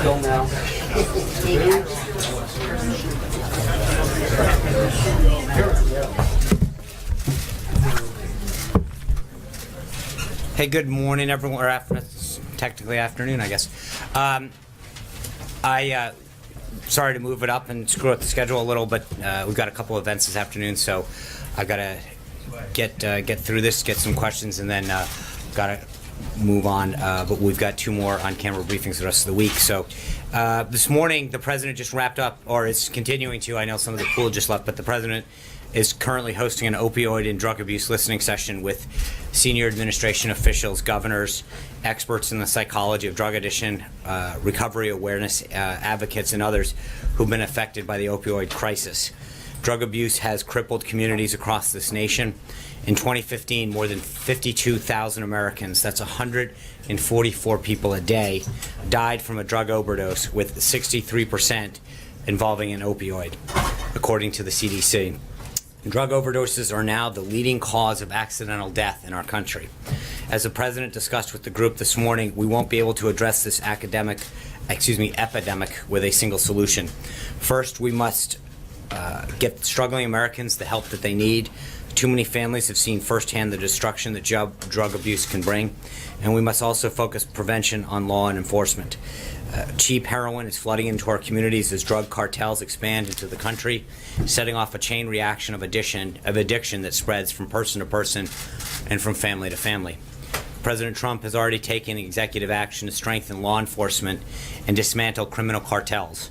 Still now. Hey, good morning, everyone. Or it's technically afternoon, I guess. Sorry to move it up and screw up the schedule a little, but we've got a couple events this afternoon, so I've got to get through this, get some questions, and then got to move on. But we've got two more on-camera briefings the rest of the week. So this morning, the president just wrapped up, or is continuing to. I know some of the pool just left, but the president is currently hosting an opioid and drug abuse listening session with senior administration officials, governors, experts in the psychology of drug addiction, recovery awareness advocates, and others who've been affected by the opioid crisis. Drug abuse has crippled communities across this nation. In 2015, more than 52,000 Americans, that's 144 people a day, died from a drug overdose, with 63% involving an opioid, according to the CDC. Drug overdoses are now the leading cause of accidental death in our country. As the president discussed with the group this morning, we won't be able to address this epidemic with a single solution. First, we must get struggling Americans the help that they need. Too many families have seen firsthand the destruction that drug abuse can bring, and we must also focus prevention on law and enforcement. Cheap heroin is flooding into our communities as drug cartels expand into the country, setting off a chain reaction of addiction that spreads from person to person and from family to family. President Trump has already taken executive action to strengthen law enforcement and dismantle criminal cartels.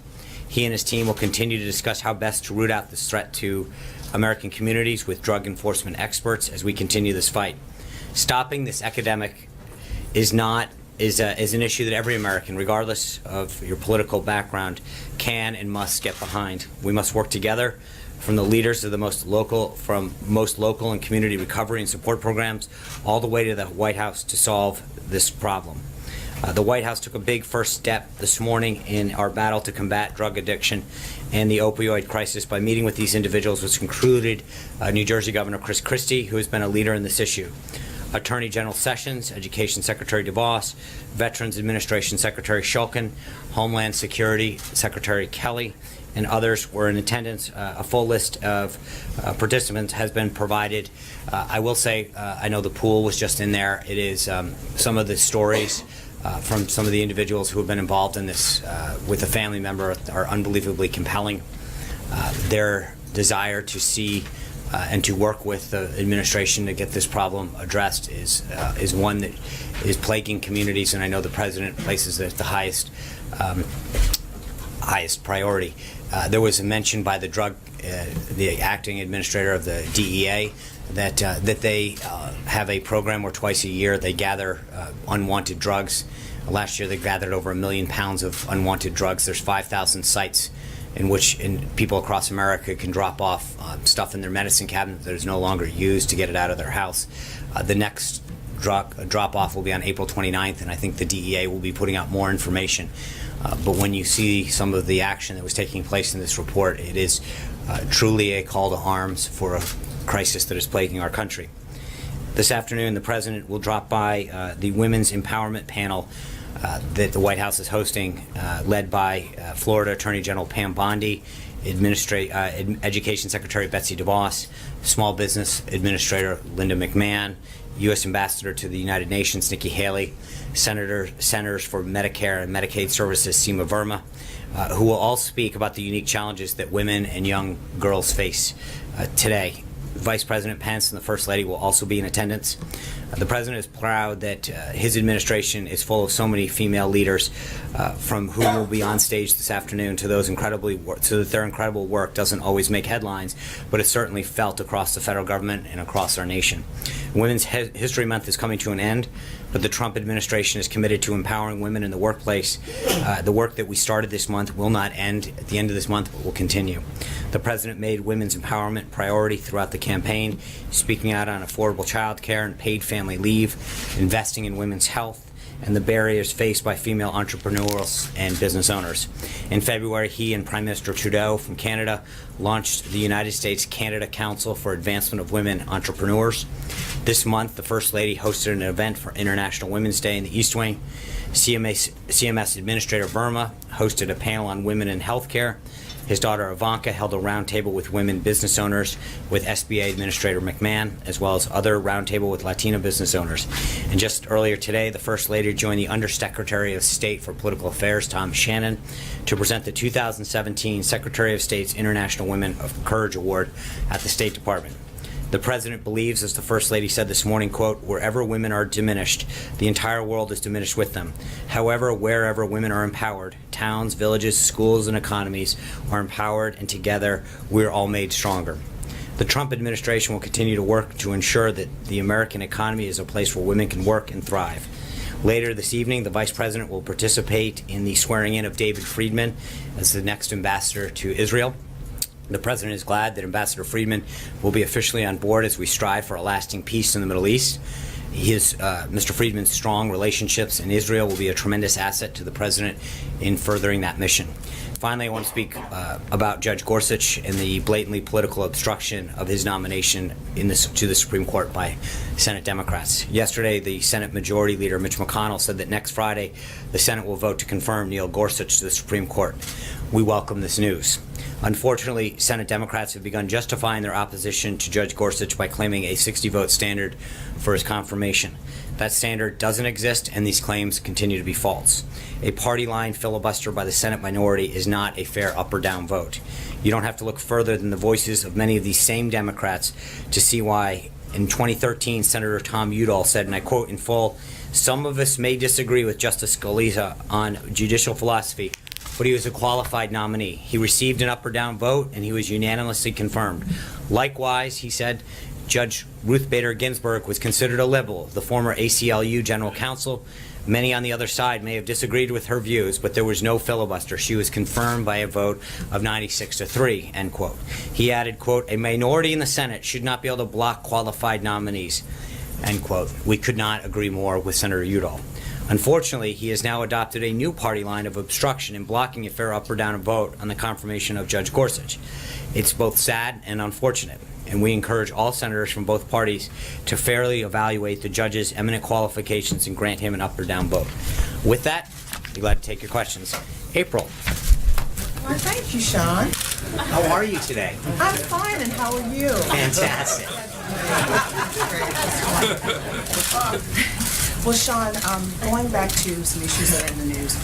He and his team will continue to discuss how best to root out this threat to American communities with drug enforcement experts as we continue this fight. Stopping this epidemic is an issue that every American, regardless of your political background, can and must get behind. We must work together, from the leaders of the most local and community recovery and support programs, all the way to the White House, to solve this problem. The White House took a big first step this morning in our battle to combat drug addiction and the opioid crisis by meeting with these individuals, which included New Jersey Governor Chris Christie, who has been a leader in this issue, Attorney General Sessions, Education Secretary DeVos, Veterans Administration Secretary Shulkin, Homeland Security Secretary Kelly, and others were in attendance. A full list of participants has been provided. I will say, I know the pool was just in there. It is some of the stories from some of the individuals who have been involved in this with a family member are unbelievably compelling. Their desire to see and to work with the administration to get this problem addressed is one that is plaguing communities, and I know the president places it at the highest priority. There was a mention by the acting administrator of the DEA that they have a program where twice a year they gather unwanted drugs. Last year they gathered over 1 million pounds of unwanted drugs. There's 5,000 sites in which people across America can drop off stuff in their medicine cabinet that is no longer used to get it out of their house. The next drop-off will be on April 29th, and I think the DEA will be putting out more information. But when you see some of the action that was taking place in this report, it is truly a call to arms for a crisis that is plaguing our country. This afternoon, the president will drop by the Women's Empowerment Panel that the White House is hosting, led by Florida Attorney General Pam Bondi, Education Secretary Betsy DeVos, Small Business Administrator Linda McMahon, U.S. Ambassador to the United Nations Nikki Haley, Senators for Medicare and Medicaid Services Seema Verma, who will all speak about the unique challenges that women and young girls face today. Vice President Pence and the First Lady will also be in attendance. The President is proud that his administration is full of so many female leaders, from who will be on stage this afternoon to those so that their incredible work doesn't always make headlines, but it's certainly felt across the federal government and across our nation. Women's History Month is coming to an end, but the Trump administration is committed to empowering women in the workplace. The work that we started this month will not end at the end of this month, but will continue. The President made women's empowerment priority throughout the campaign, speaking out on affordable child care and paid family leave, investing in women's health, and the barriers faced by female entrepreneurs and business owners. In February, he and Prime Minister Trudeau from Canada launched the United States-Canada Council for Advancement of Women Entrepreneurs. This month, the First Lady hosted an event for International Women's Day in the East Wing. CMS Administrator Verma hosted a panel on women in healthcare. His daughter Ivanka held a roundtable with women business owners with SBA Administrator McMahon, as well as other roundtable with Latina business owners. And just earlier today, the First Lady joined the Undersecretary of State for Political Affairs, Tom Shannon, to present the 2017 Secretary of State's International Women of Courage Award at the State Department. The President believes, as the First Lady said this morning, quote, "Wherever women are diminished, the entire world is diminished with them. However, wherever women are empowered, towns, villages, schools, and economies are empowered, and together we're all made stronger." The Trump administration will continue to work to ensure that the American economy is a place where women can work and thrive. Later this evening, the Vice President will participate in the swearing-in of David Friedman as the next ambassador to Israel. The President is glad that Ambassador Friedman will be officially on board as we strive for a lasting peace in the Middle East. Mr. Friedman's strong relationships in Israel will be a tremendous asset to the President in furthering that mission. Finally, I want to speak about Judge Gorsuch and the blatantly political obstruction of his nomination to the Supreme Court by Senate Democrats. Yesterday, the Senate Majority Leader Mitch McConnell said that next Friday the Senate will vote to confirm Neil Gorsuch to the Supreme Court. We welcome this news. Unfortunately, Senate Democrats have begun justifying their opposition to Judge Gorsuch by claiming a 60-vote standard for his confirmation. That standard doesn't exist, and these claims continue to be false. A party-line filibuster by the Senate minority is not a fair up or down vote. You don't have to look further than the voices of many of these same Democrats to see why. In 2013, Senator Tom Udall said, and I quote in full, "Some of us may disagree with Justice Scalia on judicial philosophy, but he was a qualified nominee. He received an up or down vote, and he was unanimously confirmed. Likewise," he said, "Judge Ruth Bader Ginsburg was considered a liberal, the former ACLU general counsel. Many on the other side may have disagreed with her views, but there was no filibuster. She was confirmed by a vote of 96-3, end quote. He added, quote, "A minority in the Senate should not be able to block qualified nominees," end quote. We could not agree more with Senator Udall. Unfortunately, he has now adopted a new party line of obstruction in blocking a fair up or down vote on the confirmation of Judge Gorsuch. It's both sad and unfortunate, and we encourage all senators from both parties to fairly evaluate the judge's eminent qualifications and grant him an up or down vote. With that, I'd be glad to take your questions. April. Well, thank you, Sean. How are you today? I'm fine, and how are you? Fantastic. Well, Sean, going back to some issues that are in the news,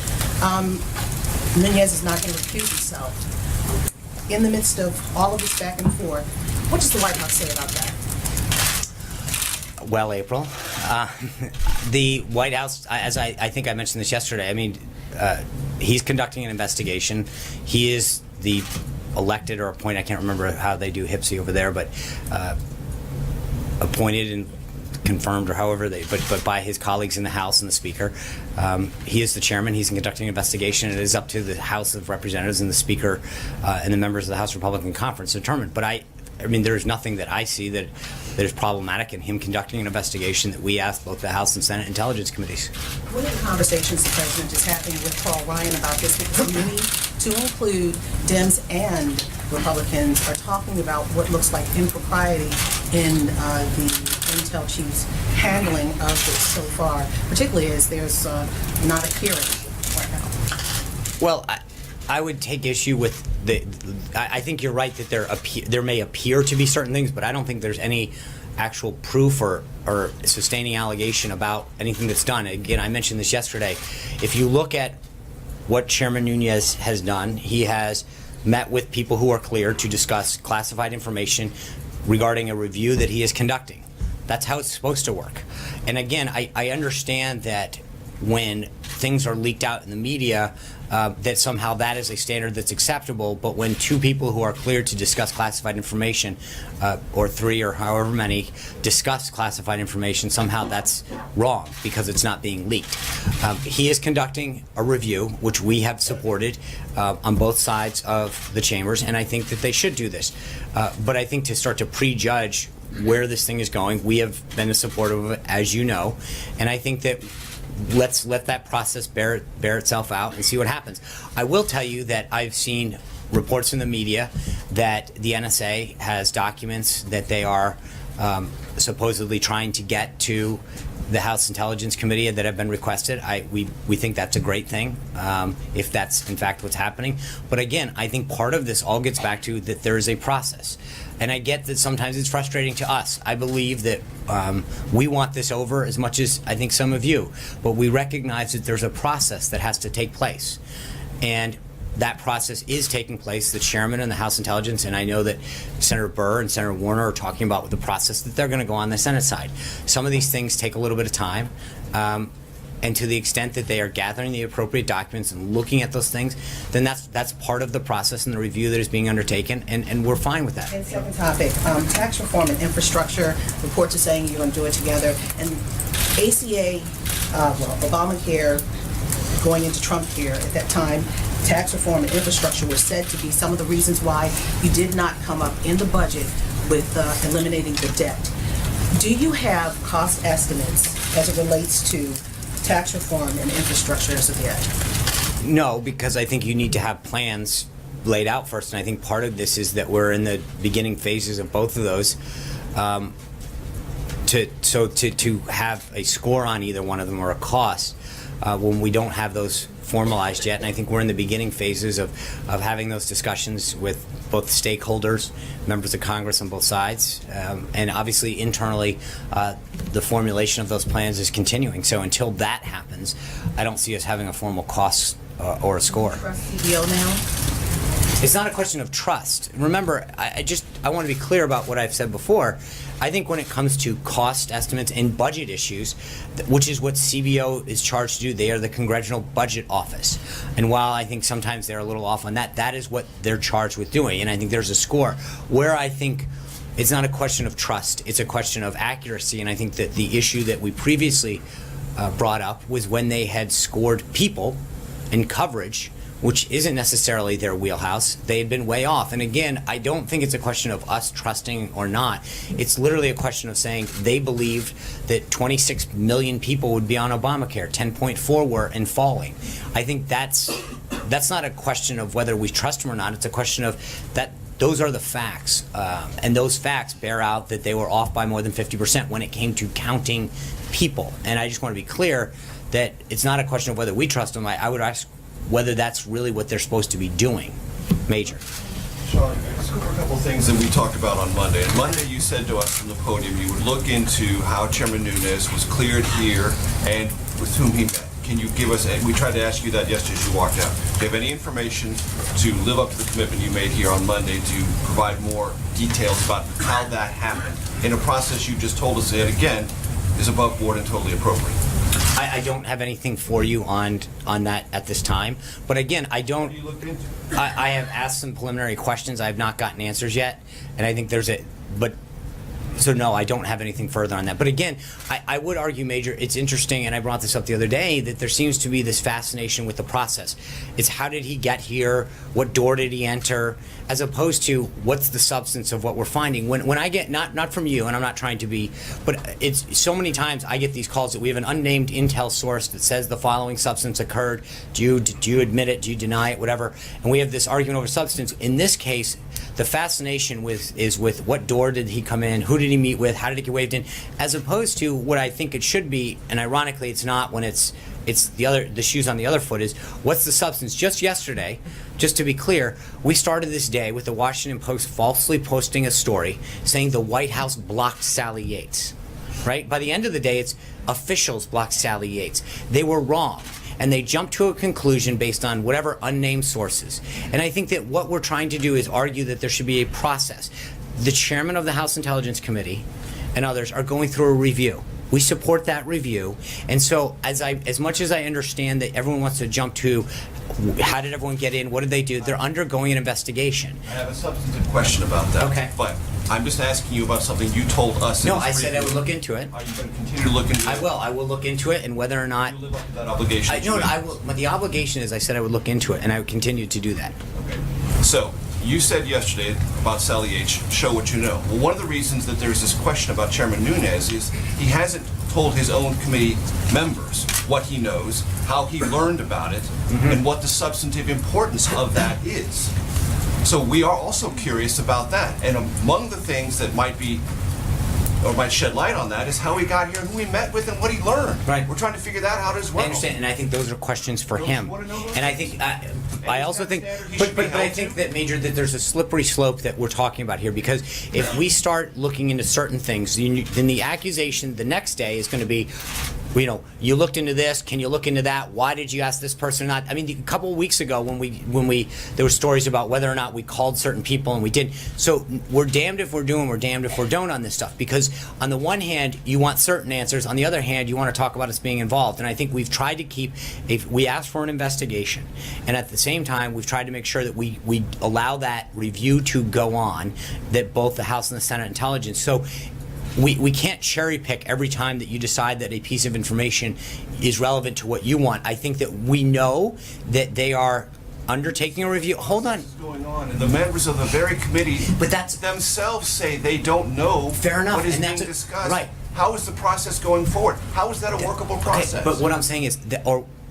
Nunez is not going to recuse himself. In the midst of all of this back and forth, what does the White House say about that? Well, April, the White House, as I think I mentioned this yesterday, I mean, he's conducting an investigation. He is the elected or appointed, I can't remember how they do HIPSI over there, but appointed and confirmed or however but by his colleagues in the House and the Speaker. He is the chairman. He's conducting an investigation. It is up to the House of Representatives and the Speaker and the members of the House Republican Conference to determine. But I mean, there's nothing that I see that is problematic in him conducting an investigation that we asked both the House and Senate Intelligence Committees. What are the conversations the President is having with Paul Ryan about this? Because many, to include Dems and Republicans, are talking about what looks like impropriety in the Int'l chief's handling of this so far, particularly as there's not a hearing right now. Well, I would take issue with I think you're right that there may appear to be certain things, but I don't think there's any actual proof or sustaining allegation about anything that's done. Again, I mentioned this yesterday. If you look at what Chairman Nunez has done, he has met with people who are cleared to discuss classified information regarding a review that he is conducting. That's how it's supposed to work. And again, I understand that when things are leaked out in the media, that somehow that is a standard that's acceptable, but when two people who are cleared to discuss classified information, or three or however many, discuss classified information, somehow that's wrong because it's not being leaked. He is conducting a review, which we have supported on both sides of the chambers, and I think that they should do this. But I think to start to prejudge where this thing is going, we have been supportive of it, as you know, and I think that let's let that process bear itself out and see what happens. I will tell you that I've seen reports in the media that the NSA has documents that they are supposedly trying to get to the House Intelligence Committee that have been requested. We think that's a great thing, if that's in fact what's happening. But again, I think part of this all gets back to that there is a process. And I get that sometimes it's frustrating to us. I believe that we want this over as much as I think some of you, but we recognize that there's a process that has to take place. And that process is taking place. The chairman and the House Intelligence, and I know that Senator Burr and Senator Warner are talking about the process that they're going to go on the Senate side. Some of these things take a little bit of time. And to the extent that they are gathering the appropriate documents and looking at those things, then that's part of the process and the review that is being undertaken, and we're fine with that. And second topic, tax reform and infrastructure. Reports are saying you're going to do it together. And ACA, Obamacare, going into Trump here at that time, tax reform and infrastructure were said to be some of the reasons why you did not come up in the budget with eliminating the debt. Do you have cost estimates as it relates to tax reform and infrastructure as of yet? No, because I think you need to have plans laid out first, and I think part of this is that we're in the beginning phases of both of those. To have a score on either one of them or a cost when we don't have those formalized yet, and I think we're in the beginning phases of having those discussions with both stakeholders, members of Congress on both sides, and obviously internally the formulation of those plans is continuing. So until that happens, I don't see us having a formal cost or a score. CBO now? It's not a question of trust. Remember, I want to be clear about what I've said before. I think when it comes to cost estimates and budget issues, which is what CBO is charged to do, they are the Congressional Budget Office. And while I think sometimes they're a little off on that, that is what they're charged with doing. And I think there's a score where I think it's not a question of trust, it's a question of accuracy. And I think that the issue that we previously brought up was when they had scored people and coverage, which isn't necessarily their wheelhouse. They had been way off. And again, I don't think it's a question of us trusting or not. It's literally a question of saying they believed that 26 million people would be on Obamacare, 10.4 were and falling. I think that's not a question of whether we trust them or not. It's a question of that those are the facts. And those facts bear out that they were off by more than 50% when it came to counting people. And I just want to be clear that it's not a question of whether we trust them. I would ask whether that's really what they're supposed to be doing. Major. Sean, let's go over a couple of things that we talked about on Monday. On Monday, you said to us from the podium you would look into how Chairman Nunes was cleared here and with whom he met. Can you give us, and we tried to ask you that yesterday as you walked out, do you have any information to live up to the commitment you made here on Monday to provide more details about how that happened in a process you just told us that, again, is above board and totally appropriate? I don't have anything for you on that at this time. But again, I don't. What are you looking into? I have asked some preliminary questions. I have not gotten answers yet, and I think there's so no, I don't have anything further on that. But again, I would argue, Major, it's interesting, and I brought this up the other day, that there seems to be this fascination with the process. It's how did he get here? What door did he enter? As opposed to what's the substance of what we're finding. When I get, not from you, and I'm not trying to be, but it's so many times I get these calls that we have an unnamed intel source that says the following substance occurred. Do you admit it? Do you deny it? Whatever. And we have this argument over substance. In this case, the fascination is with what door did he come in, who did he meet with, how did he get waved in, as opposed to what I think it should be, and ironically it's not when it's the shoes on the other foot, is what's the substance. Just yesterday, just to be clear, we started this day with the Washington Post falsely posting a story saying the White House blocked Sally Yates. Right? By the end of the day, it's officials blocked Sally Yates. They were wrong. And they jumped to a conclusion based on whatever unnamed sources. And I think that what we're trying to do is argue that there should be a process. The chairman of the House Intelligence Committee and others are going through a review. We support that review. And so as much as I understand that everyone wants to jump to how did everyone get in, what did they do, they're undergoing an investigation. I have a substantive question about that. Okay. But I'm just asking you about something you told us. No, I said I would look into it. Are you going to continue to look into it? I will look into it, and whether or not You live up to that obligation. I will. But the obligation is I said I would look into it, and I would continue to do that. Okay. So, you said yesterday about Sally H., show what you know. Well, one of the reasons that there's this question about Chairman Nunes is he hasn't told his own committee members what he knows, how he learned about it, and what the substantive importance of that is. So we are also curious about that. And among the things that might be or might shed light on that, is how he got here and who he met with and what he learned. Right. We're trying to figure that out as well. I understand, and I think those are questions for Don't him. you wanna know those? And I think, I also think, He but should be but I held think to. that, Major, that there's a slippery slope that we're talking about here, because if we start looking into certain things, then the accusation the next day is going to be, you know, you looked into this, can you look into that? Why did you ask this person or not? I mean, a couple of weeks ago when there were stories about whether or not we called certain people and we didn't. So we're damned if we're doing, we're damned if we don't on this stuff, because on the one hand, you want certain answers. On the other hand, you want to talk about us being involved. And I think we've tried to keep, if we asked for an investigation, and at the same time, we've tried to make sure that we allow that review to go on, that both the House and the Senate Intelligence. So we can't cherry pick every time that you decide that a piece of information is relevant to what you want. I think that we know that they are undertaking a review. Hold on. What's going on? And the members of the very committee But that's- themselves say they don't know Fair enough, what is and being that's discussed. right. How is the process going forward? How is that a workable process? Okay, but what I'm saying is,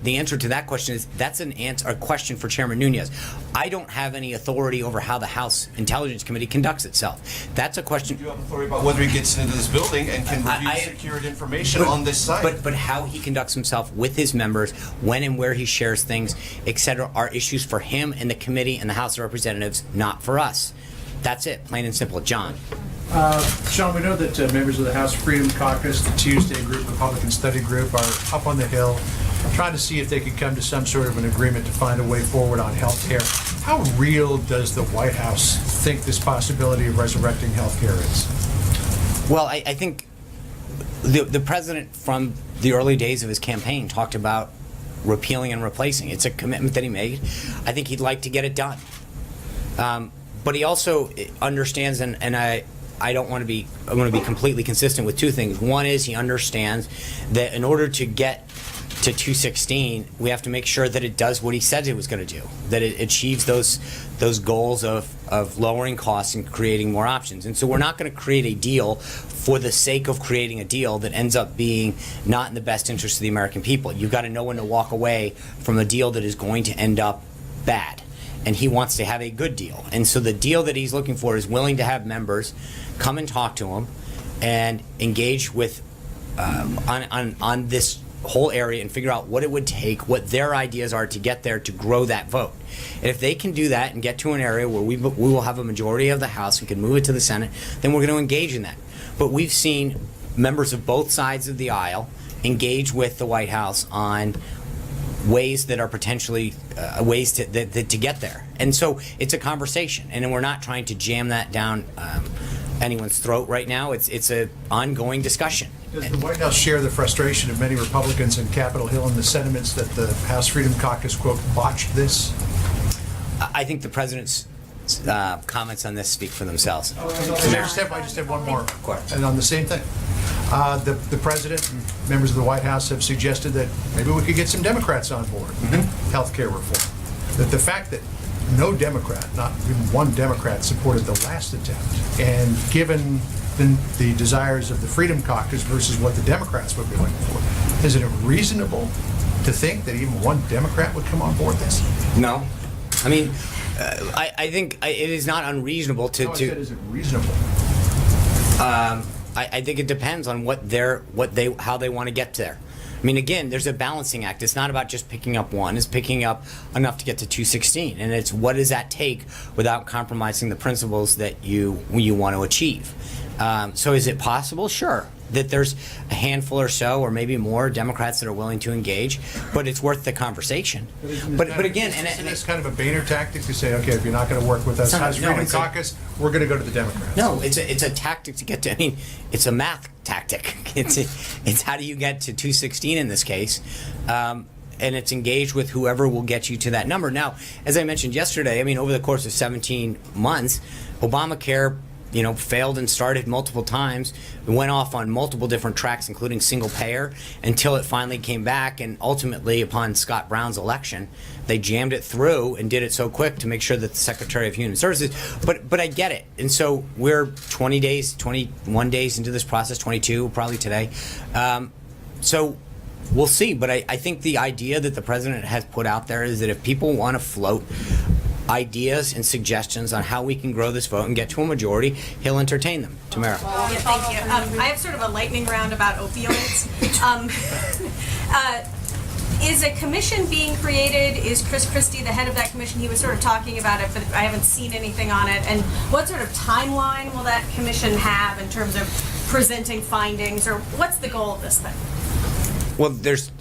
the answer to that question is, that's a question for Chairman Nunes. I don't have any authority over how the House Intelligence Committee conducts itself. That's a question. You have authority about whether he gets into this building and can review secured information on this site. But how he conducts himself with his members, when and where he shares things, etc., are issues for him and the committee and the House of Representatives, not for us. That's it, plain and simple. John. Sean, we know that members of the House Freedom Caucus, the Tuesday Group, Republican Study Group, are up on the Hill trying to see if they could come to some sort of an agreement to find a way forward on health care. How real does the White House think this possibility of resurrecting health care is? Well, I think the president from the early days of his campaign talked about repealing and replacing. It's a commitment that he made. I think he'd like to get it done. But he also understands, and I don't want to be, I want to be completely consistent with two things. One is he understands that in order to get to 216, we have to make sure that it does what he said it was going to do, that it achieves those goals of lowering costs and creating more options. And so we're not going to create a deal for the sake of creating a deal that ends up being not in the best interest of the American people. You've got to know when to walk away from a deal that is going to end up bad. And he wants to have a good deal. And so the deal that he's looking for is willing to have members come and talk to him and engage with on this whole area and figure out what it would take, what their ideas are to get there to grow that vote. And if they can do that and get to an area where we will have a majority of the House and can move it to the Senate, then we're going to engage in that. But we've seen members of both sides of the aisle engage with the White House on ways that are potentially ways to get there. And so it's a conversation, and we're not trying to jam that down anyone's throat right now. It's an ongoing discussion. Does the White House share the frustration of many Republicans in Capitol Hill and the sentiments that the House Freedom Caucus, quote, botched this? I think the president's comments on this speak for themselves. I just have one more. Of course. And on the same thing. The president and members of the White House have suggested that maybe we could get some Democrats on board with health care reform. That the fact that no Democrat, not even one Democrat, supported the last attempt, and given the desires of the Freedom Caucus versus what the Democrats would be looking for, is it reasonable to think that even one Democrat would come on board this? No. I mean, I think it is not unreasonable to. No, I said, is it reasonable? I think it depends on how they want to get there. I mean, again, there's a balancing act. It's not about just picking up one. It's picking up enough to get to 216, and it's what does that take without compromising the principles that you want to achieve. So is it possible? Sure. That there's a handful or so, or maybe more, Democrats that are willing to engage, but it's worth the conversation. But again, isn't this kind of a Boehner tactic to say, okay, if you're not going to work with us, House Freedom Caucus, we're going to go to the Democrats? No, it's a tactic to get to. I mean, it's a math tactic. It's how do you get to 216 in this case, and it's engaged with whoever will get you to that number. Now, as I mentioned yesterday, I mean, over the course of 17 months, ObamaCare, failed and started multiple times. It went off on multiple different tracks, including single payer, until it finally came back. And ultimately, upon Scott Brown's election, they jammed it through and did it so quick to make sure that the Secretary of Human Services. But I get it. And so we're 21 days into this process, 22 probably today. So we'll see. But I think the idea that the president has put out there is that if people want to float ideas and suggestions on how we can grow this vote and get to a majority, he'll entertain them. Tamara. Yeah, thank you. I have sort of a lightning round about opioids. Is a commission being created? Is Chris Christie the head of that commission? He was sort of talking about it, but I haven't seen anything on it. And what sort of timeline will that commission have in terms of presenting findings, or what's the goal of this thing? Well,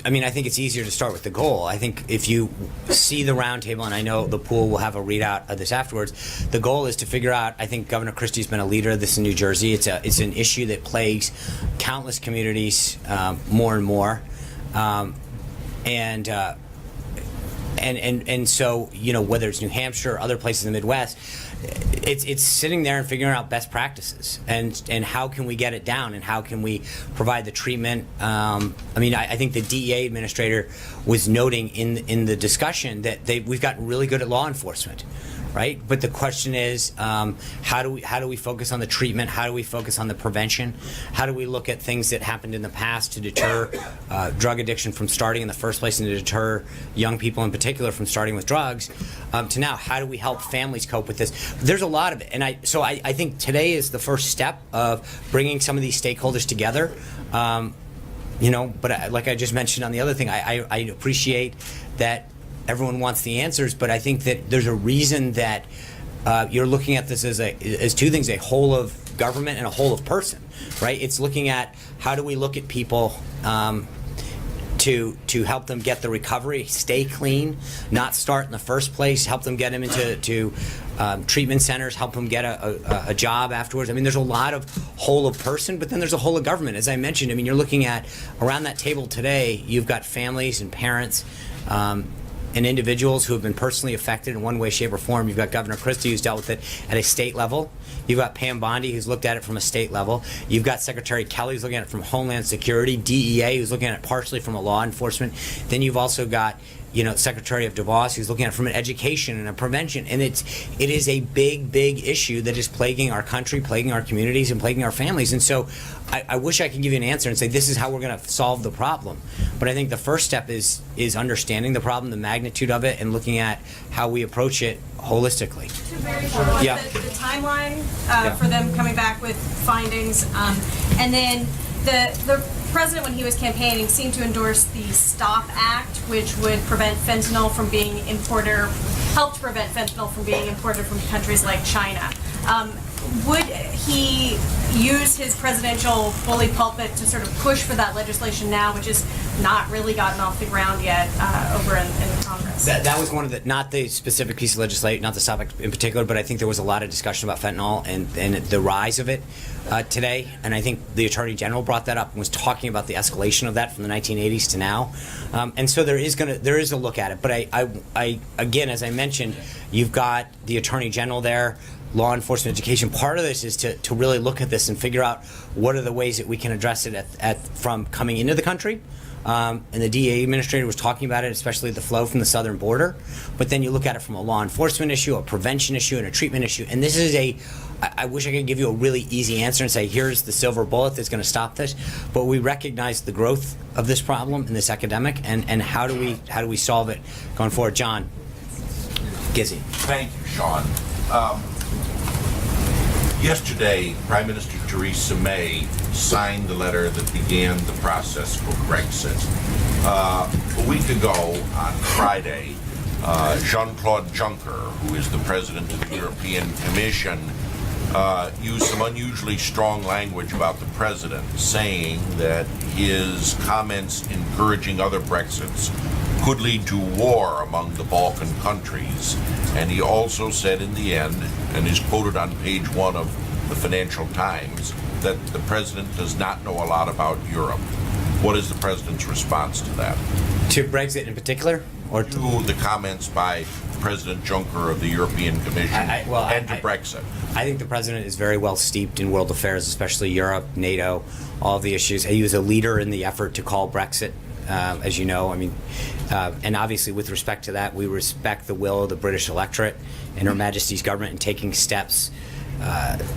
I think it's easier to start with the goal. I think if you see the roundtable, and I know the pool will have a readout of this afterwards, the goal is to figure out, I think Governor Christie's been a leader of this in New Jersey. It's an issue that plagues countless communities more and more. And so, whether it's New Hampshire or other places in the Midwest, it's sitting there and figuring out best practices and how can we get it down and how can we provide the treatment. I think the DEA administrator was noting in the discussion that we've gotten really good at law enforcement, right? But the question is, how do we focus on the treatment? How do we focus on the prevention? How do we look at things that happened in the past to deter drug addiction from starting in the first place and to deter young people in particular from starting with drugs? To now, how do we help families cope with this? There's a lot of it, and I think today is the first step of bringing some of these stakeholders together. But like I just mentioned on the other thing, I appreciate that everyone wants the answers, but I think that there's a reason that you're looking at this as two things: a whole of government and a whole of person, right? It's looking at how do we look at people to help them get the recovery, stay clean, not start in the first place, help them get them into treatment centers, help them get a job afterwards. There's a lot of whole of person, but then there's a whole of government. As I mentioned, you're looking at around that table today, you've got families and parents and individuals who have been personally affected in one way, shape, or form. You've got Governor Christie, who's dealt with it at a state level. You've got Pam Bondi, who's looked at it from a state level. You've got Secretary Kelly, who's looking at it from Homeland Security, DEA, who's looking at it partially from a law enforcement. Then you've also got Secretary of DeVos, who's looking at it from an education and a prevention. And it is a big, big issue that is plaguing our country, plaguing our communities, and plaguing our families. And so I wish I could give you an answer and say this is how we're going to solve the problem. But I think the first step is understanding the problem, the magnitude of it, and looking at how we approach it holistically. Two very short ones. Yeah. The timeline for them coming back with findings, and then the president, when he was campaigning, seemed to endorse the STOP Act, which would prevent fentanyl from being imported, or helped prevent fentanyl from being imported from countries like China. Would he use his presidential bully pulpit to sort of push for that legislation now, which has not really gotten off the ground yet over in Congress? That was one of the, not the specific piece of legislation, not the STOP Act in particular, but I think there was a lot of discussion about fentanyl and the rise of it today. And I think the Attorney General brought that up and was talking about the escalation of that from the 1980s to now. And so there is a look at it. But I again, as I mentioned, you've got the Attorney General there, law enforcement, education. Part of this is to really look at this and figure out what are the ways that we can address it from coming into the country. And the DEA administrator was talking about it, especially the flow from the southern border. But then you look at it from a law enforcement issue, a prevention issue, and a treatment issue. And this is I wish I could give you a really easy answer and say, here's the silver bullet that's going to stop this. But we recognize the growth of this problem in this epidemic, and how do we solve it going forward? John Gizzi. Thank you, Sean. Yesterday, Prime Minister Theresa May signed the letter that began the process for Brexit. A week ago, on Friday, Jean-Claude Juncker, who is the President of the European Commission, used some unusually strong language about the President, saying that his comments encouraging other Brexits could lead to war among the Balkan countries. And he also said in the end, and is quoted on page 1 of the Financial Times, that the President does not know a lot about Europe. What is the President's response to that? To Brexit in particular? Or to the comments by President Juncker of the European Commission and to Brexit? I think the President is very well steeped in world affairs, especially Europe, NATO, all of the issues. He was a leader in the effort to call Brexit, as you know. And obviously with respect to that, we respect the will of the British electorate and Her Majesty's government in taking steps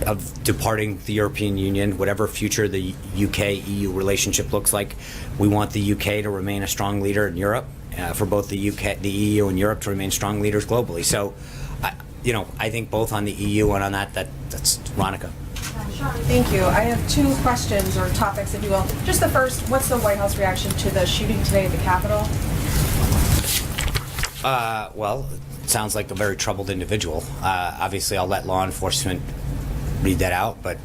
of departing the European Union, whatever future the UK-EU relationship looks like. We want the UK to remain a strong leader in Europe. for both the UK, the EU, and Europe to remain strong leaders globally. So, I think both on the EU and on that's Veronica. Thank you. I have two questions or topics, if you will. Just the first, what's the White House reaction to the shooting today at the Capitol? Well, it sounds like a very troubled individual. Obviously, I'll let law enforcement read that out, but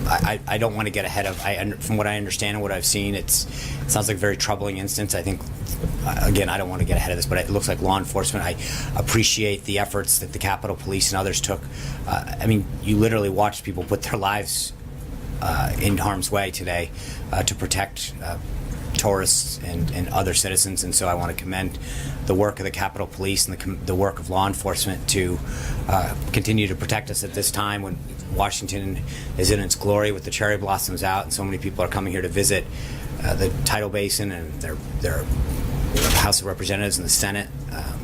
I don't want to get ahead of. From what I understand and what I've seen, it sounds like a very troubling instance. I think, again, I don't want to get ahead of this, but it looks like law enforcement. I appreciate the efforts that the Capitol Police and others took. I mean, you literally watched people put their lives in harm's way today to protect tourists and other citizens, and so I want to commend the work of the Capitol Police and the work of law enforcement to continue to protect us at this time when Washington is in its glory with the cherry blossoms out and so many people are coming here to visit the Tidal Basin and their House of Representatives and the Senate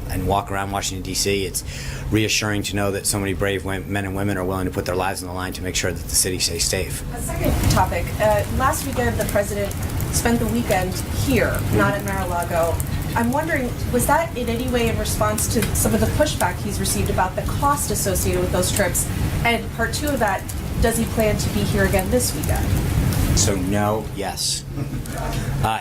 and walk around Washington, D.C. It's reassuring to know that so many brave men and women are willing to put their lives on the line to make sure that the city stays safe. A second topic. Last weekend, the president spent the weekend here, not at Mar-a-Lago. I'm wondering, was that in any way in response to some of the pushback he's received about the cost associated with those trips? And part two of that, does he plan to be here again this weekend? So no, yes.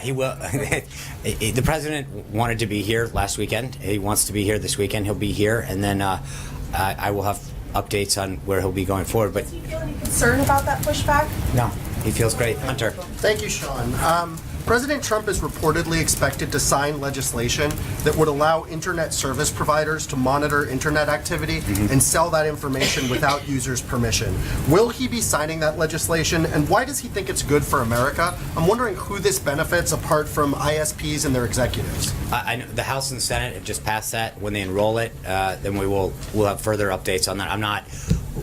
He will. The president wanted to be here last weekend. He wants to be here this weekend. He'll be here, and then I will have updates on where he'll be going forward. But Does he feel any concern about that pushback? no, he feels great. Hunter. Thank you, Sean. President Trump is reportedly expected to sign legislation that would allow internet service providers to monitor internet activity and sell that information without users' permission. Will he be signing that legislation, and why does he think it's good for America? I'm wondering who this benefits apart from ISPs and their executives. I know the House and the Senate have just passed that. When they enroll it, then we'll have further updates on that. I'm not.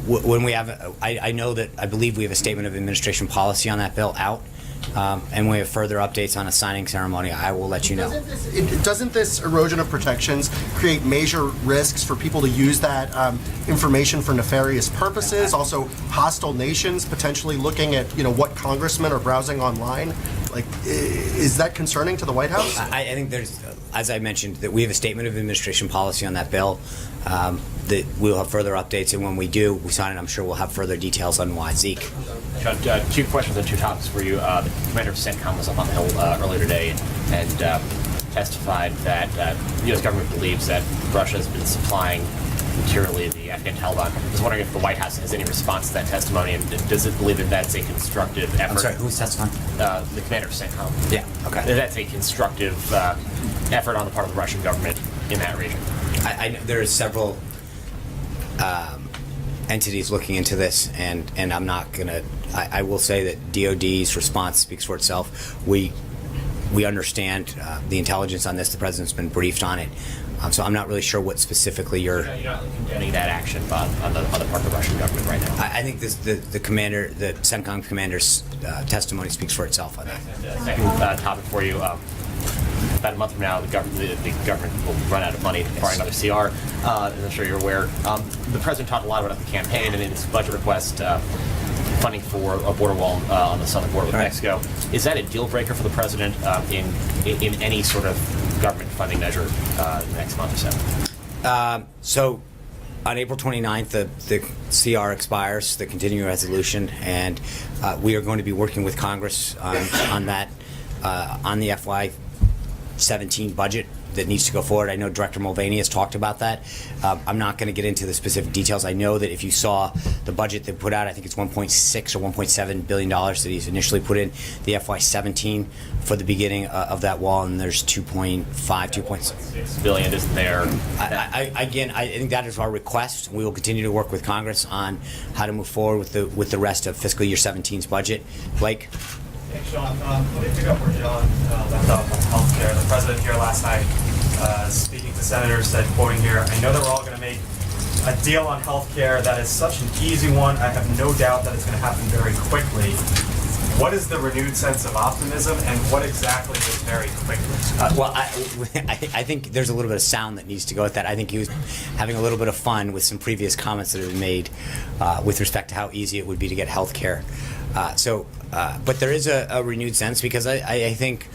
When we have, I know that I believe we have a statement of administration policy on that bill out. And we have further updates on a signing ceremony. I will let you know. Doesn't this erosion of protections create major risks for people to use that information for nefarious purposes? Also, hostile nations potentially looking at what congressmen are browsing online. Like, is that concerning to the White House? I think there's, as I mentioned, that we have a statement of administration policy on that bill. That we'll have further updates, and when we do, we sign it. I'm sure we'll have further details on why. Zeke. John, two questions and two topics for you. The commander of CENTCOM was up on the Hill earlier today and testified that the U.S. government believes that Russia has been supplying materially the Afghan Taliban. I was wondering if the White House has any response to that testimony, and does it believe that that's a constructive effort? I'm sorry, who's testifying? The commander of CENTCOM. Yeah, okay. That's a constructive effort on the part of the Russian government in that region. I know there are several entities looking into this, and I'm not going to. I will say that DOD's response speaks for itself. We understand the intelligence on this. The president's been briefed on it, so I'm not really sure what specifically you're not condemning that action on the part of the Russian government right now. I think the commander, the CENTCOM commander's testimony speaks for itself on that. Second topic for you. About a month from now, the government will run out of money to acquire another CR, as I'm sure you're aware. The president talked a lot about the campaign and in his budget request, funding for a border wall on the southern border with Mexico. Is that a deal breaker for the president in any sort of government funding measure in the next month or so? So on April 29th, the CR expires, the continuing resolution, and we are going to be working with Congress on that, on the FY17 budget that needs to go forward. I know Director Mulvaney has talked about that. I'm not going to get into the specific details. I know that if you saw the budget they put out, I think it's $1.6 or $1.7 billion that he's initially put in the FY17 for the beginning of that wall, and there's 2.6 billion isn't there. I think that is our request. We will continue to work with Congress on how to move forward with the rest of fiscal year 17's budget. Blake? Thanks, Sean. Let me pick up where John left off on health care. The president here last night, speaking to senators, said, quoting here, "I know that we're all going to make a deal on health care that is such an easy one. I have no doubt that it's going to happen very quickly." What is the renewed sense of optimism, and what exactly is very quickly? Well, I think there's a little bit of sound that needs to go with that. I think he was having a little bit of fun with some previous comments that have been made with respect to how easy it would be to get health care. But there is a renewed sense because I think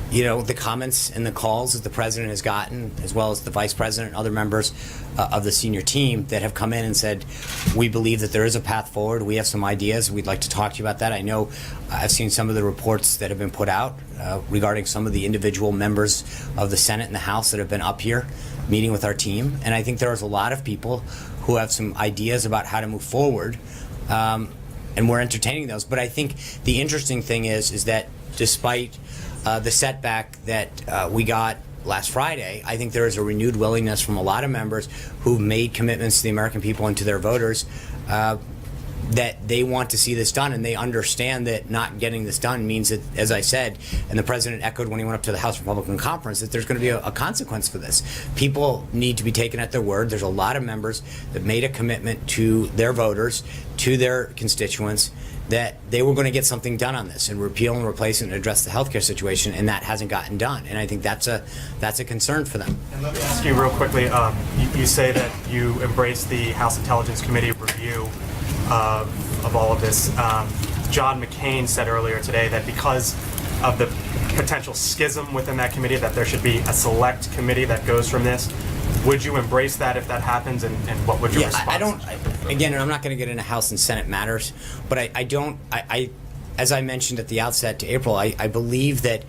the comments and the calls that the president has gotten, as well as the vice president and other members of the senior team that have come in and said, we believe that there is a path forward. We have some ideas. We'd like to talk to you about that. I know I've seen some of the reports that have been put out regarding some of the individual members of the Senate and the House that have been up here meeting with our team. And I think there's a lot of people who have some ideas about how to move forward. And we're entertaining those. But I think the interesting thing is that despite the setback that we got last Friday, I think there is a renewed willingness from a lot of members who've made commitments to the American people and to their voters that they want to see this done, and they understand that not getting this done means that, as I said, and the president echoed when he went up to the House Republican Conference, that there's going to be a consequence for this. People need to be taken at their word. There's a lot of members that made a commitment to their voters, to their constituents, that they were going to get something done on this and repeal and replace and address the healthcare situation, and that hasn't gotten done. And I think that's a concern for them. And let me ask you real quickly, you say that you embrace the House Intelligence Committee review of all of this. John McCain said earlier today that because of the potential schism within that committee, that there should be a select committee that goes from this. Would you embrace that if that happens, and what would your response? Again, I'm not going to get into House and Senate matters, but I as I mentioned at the outset to April, I believe that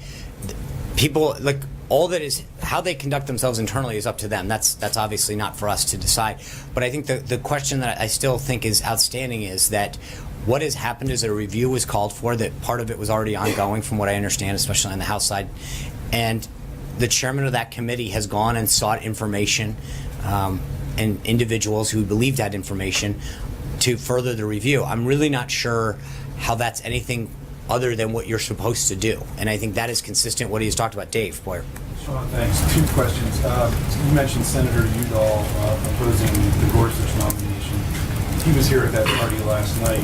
people, like, all that is how they conduct themselves internally is up to them. That's obviously not for us to decide. But I think the question that I still think is outstanding is that what has happened is a review was called for, that part of it was already ongoing from what I understand, especially on the House side. And the chairman of that committee has gone and sought information and individuals who believed that information to further the review. I'm really not sure how that's anything other than what you're supposed to do. And I think that is consistent what he's talked about. Dave Boyer. Sean, thanks. Two questions. You mentioned Senator Udall opposing the Gorsuch nomination. He was here at that party last night.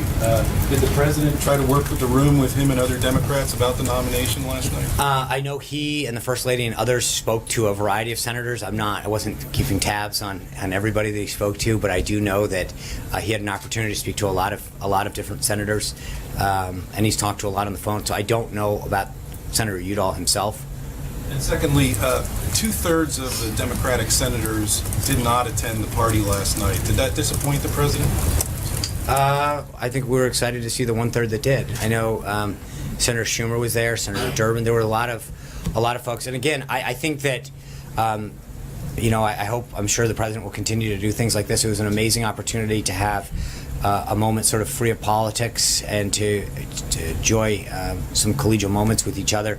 Did the president try to work with the room with him and other Democrats about the nomination last night? I know he and the First Lady and others spoke to a variety of senators. I wasn't keeping tabs on everybody that he spoke to, but I do know that he had an opportunity to speak to a lot of different senators, and he's talked to a lot on the phone. So I don't know about Senator Udall himself. And secondly, 2/3 of the Democratic senators did not attend the party last night. Did that disappoint the president? I think we were excited to see the 1/3 that did. I know Senator Schumer was there, Senator Durbin. There were a lot of folks. And again, I think that I'm sure the president will continue to do things like this. It was an amazing opportunity to have a moment sort of free of politics and to enjoy some collegial moments with each other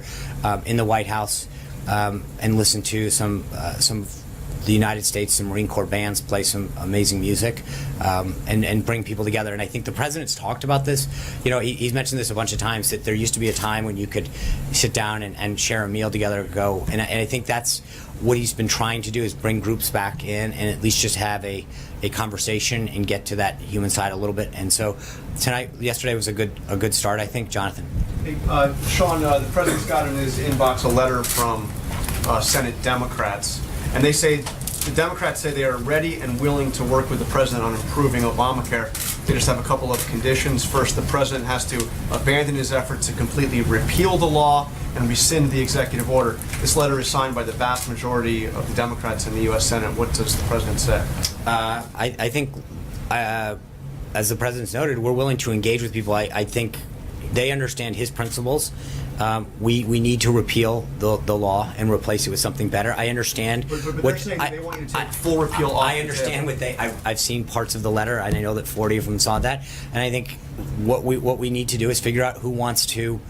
in the White House. And listen to some of the United States and Marine Corps bands play some amazing music and bring people together. And I think the president's talked about this. He's mentioned this a bunch of times, that there used to be a time when you could sit down and share a meal together and go. And I think that's what he's been trying to do, is bring groups back in and at least just have a conversation and get to that human side a little bit. And so yesterday was a good start, I think. Jonathan. Hey, Sean, the president's got in his inbox a letter from Senate Democrats, and the Democrats say they are ready and willing to work with the president on improving Obamacare. They just have a couple of conditions. First, the president has to abandon his efforts to completely repeal the law and rescind the executive order. This letter is signed by the vast majority of the Democrats in the U.S. Senate. What does the president say? I think, as the president's noted, we're willing to engage with people. I think they understand his principles. We need to repeal the law and replace it with something better. I understand. But they're saying they want you to take full repeal off. I understand I've seen parts of the letter, and I know that 40 of them saw that. And I think what we need to do is figure out who wants to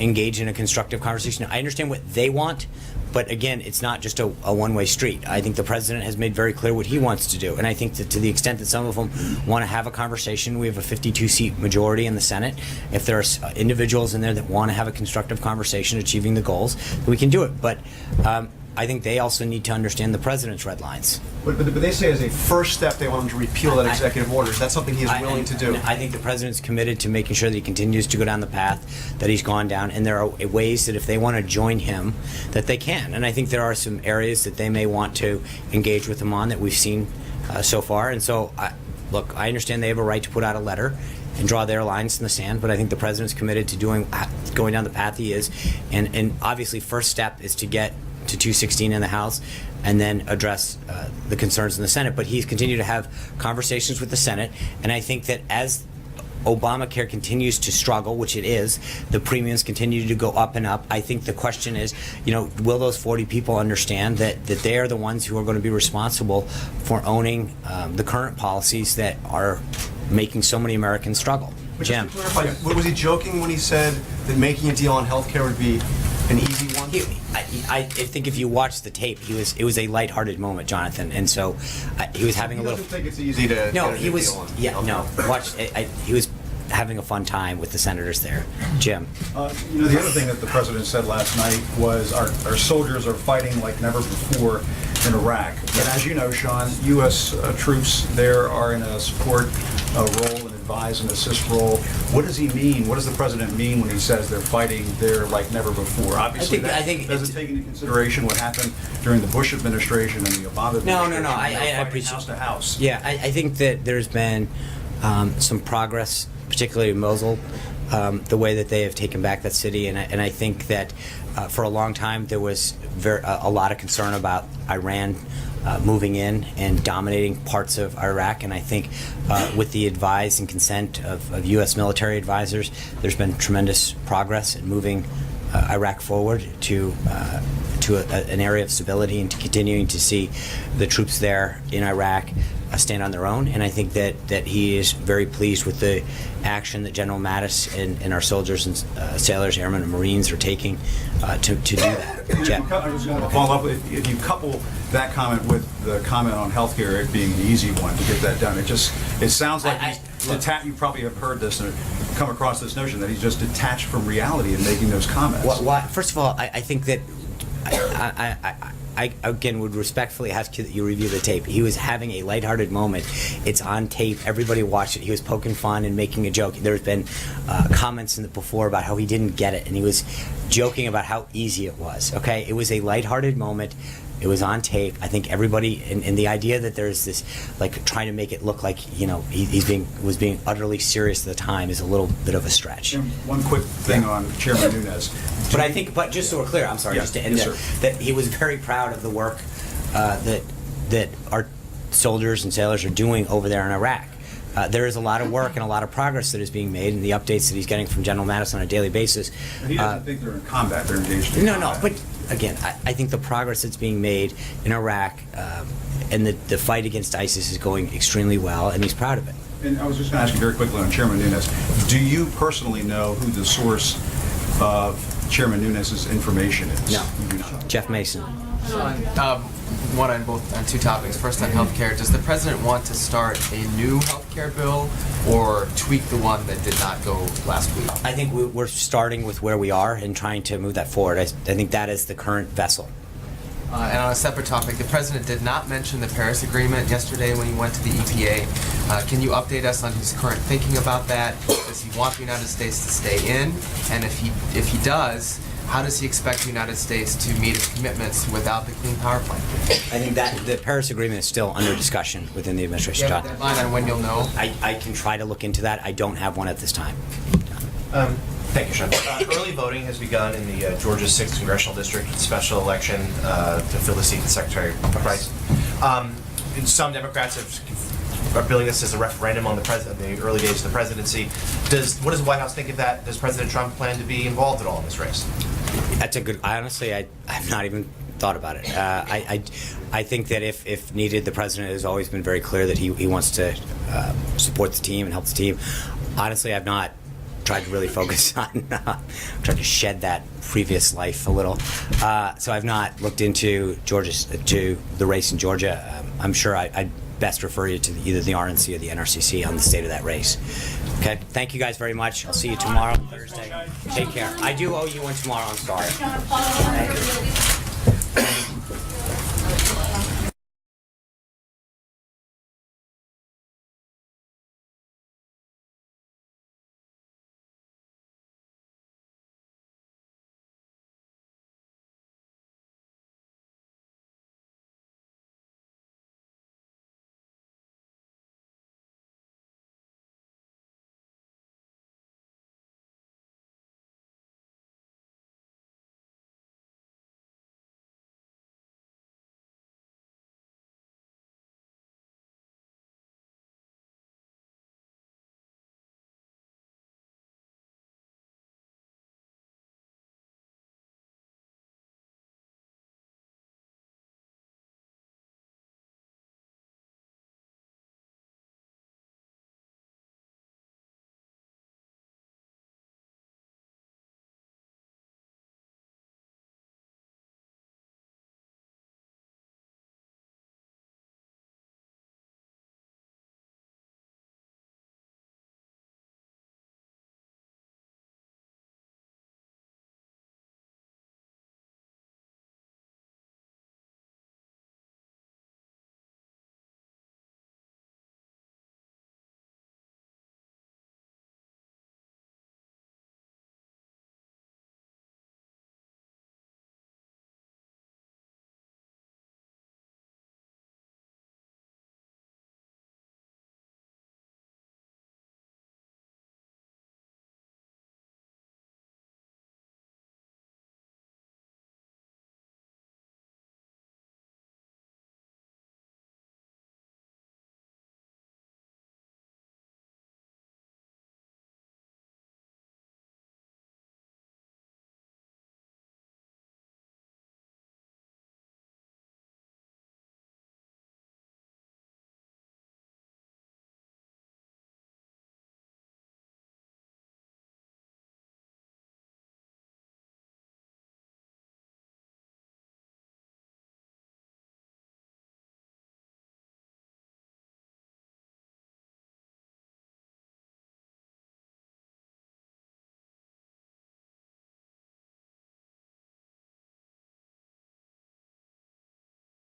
engage in a constructive conversation. I understand what they want, but again, it's not just a one-way street. I think the president has made very clear what he wants to do, and I think that to the extent that some of them want to have a conversation, we have a 52-seat majority in the Senate. If there are individuals in there that want to have a constructive conversation achieving the goals, we can do it. But I think they also need to understand the president's red lines. But they say as a first step they want him to repeal that executive order. Is that something he is willing to do? I think the president's committed to making sure that he continues to go down the path that he's gone down, and there are ways that if they want to join him, that they can. And I think there are some areas that they may want to engage with him on that we've seen so far. And so, I understand they have a right to put out a letter, and draw their lines in the sand, but I think the president's committed to going down the path he is, and obviously first step is to get to 216 in the House and then address the concerns in the Senate. But he's continued to have conversations with the Senate, and I think that as Obamacare continues to struggle, which it is, the premiums continue to go up and up. I think the question is, will those 40 people understand that they are the ones who are going to be responsible for owning the current policies that are making so many Americans struggle? Jim. Just to clarify, was he joking when he said that making a deal on health care would be an easy one? I think if you watch the tape, it was a lighthearted moment, Jonathan, and so he was having a little. He doesn't think it's easy to No, get a he was. deal on. Yeah, Okay. no. Watch. He was having a fun time with the senators there. Jim. The other thing that the president said last night was our soldiers are fighting like never before in Iraq. And as you know, Sean, U.S. Troops there are in a support role and advise and assist role. What does he mean? What does the president mean when he says they're fighting there like never before? Obviously, I think doesn't take into consideration what happened during the Bush administration and the Obama administration. No. I They're fighting appreciate house to house. Yeah, I think that there's been some progress, particularly in Mosul, the way that they have taken back that city, and I think that for a long time there was a lot of concern about Iran moving in and dominating parts of Iraq, and I think with the advice and consent of U.S. military advisors, there's been tremendous progress in moving Iraq forward to an area of stability and to continuing to see the troops there in Iraq stand on their own. And I think that he is very pleased with the action that General Mattis and our soldiers and sailors, airmen, and Marines are taking to do that. Jeff? I was going to follow up. If you couple that comment with the comment on healthcare, it being the easy one to get that done, it sounds like you probably have heard this and come across this notion that he's just detached from reality in making those comments. First of all, I think that I again would respectfully ask you that you review the tape. He was having a lighthearted moment. It's on tape. Everybody watched it. He was poking fun and making a joke. There's been comments before about how he didn't get it, and he was joking about how easy it was. Okay, it was a lighthearted moment. It was on tape. I think everybody, and the idea that there's this, like, trying to make it look like, he was being utterly serious at the time is a little bit of a stretch. And one quick thing on Chairman Nunes. But just so we're clear, I'm sorry, just to end there, that he was very proud of the work that our soldiers and sailors are doing over there in Iraq. There is a lot of work and a lot of progress that is being made, and the updates that he's getting from General Mattis on a daily basis. He doesn't think they're in combat; they're engaged in combat. But again, I think the progress that's being made in Iraq and the fight against ISIS is going extremely well, and he's proud of it. And I was just going to ask you very quickly on Chairman Nunes. Do you personally know who the source of Chairman Nunes' information is? No. Jeff Mason. One on two topics. First on healthcare. Does the president want to start a new healthcare bill or tweak the one that did not go last week? I think we're starting with where we are and trying to move that forward. I think that is the current vessel. And on a separate topic, the president did not mention the Paris Agreement yesterday when he went to the EPA. Can you update us on his current thinking about that? Does he want the United States to stay in? And if he does, how does he expect the United States to meet its commitments without the Clean Power Plan? I think that the Paris Agreement is still under discussion within the administration. Do you have a deadline on when you'll know? I can try to look into that. I don't have one at this time. Thank you, Sean. Early voting has begun in the Georgia 6th Congressional District with a special election to fill the seat of Secretary Price. Some Democrats are billing this as a referendum on the early days of the presidency. What does the White House think of that? Does President Trump plan to be involved at all in this race? That's a good. Honestly, I've not even thought about it. I think that if needed, the president has always been very clear that he wants to support the team and help the team. Honestly, I've not tried to really focus on trying to shed that previous life a little. So I've not looked into the race in Georgia. I'm sure I'd best refer you to either the RNC or the NRCC on the state of that race. Okay, thank you guys very much. I'll see you tomorrow, Thursday. Take care. I do owe you one tomorrow. I'm sorry. Thank you.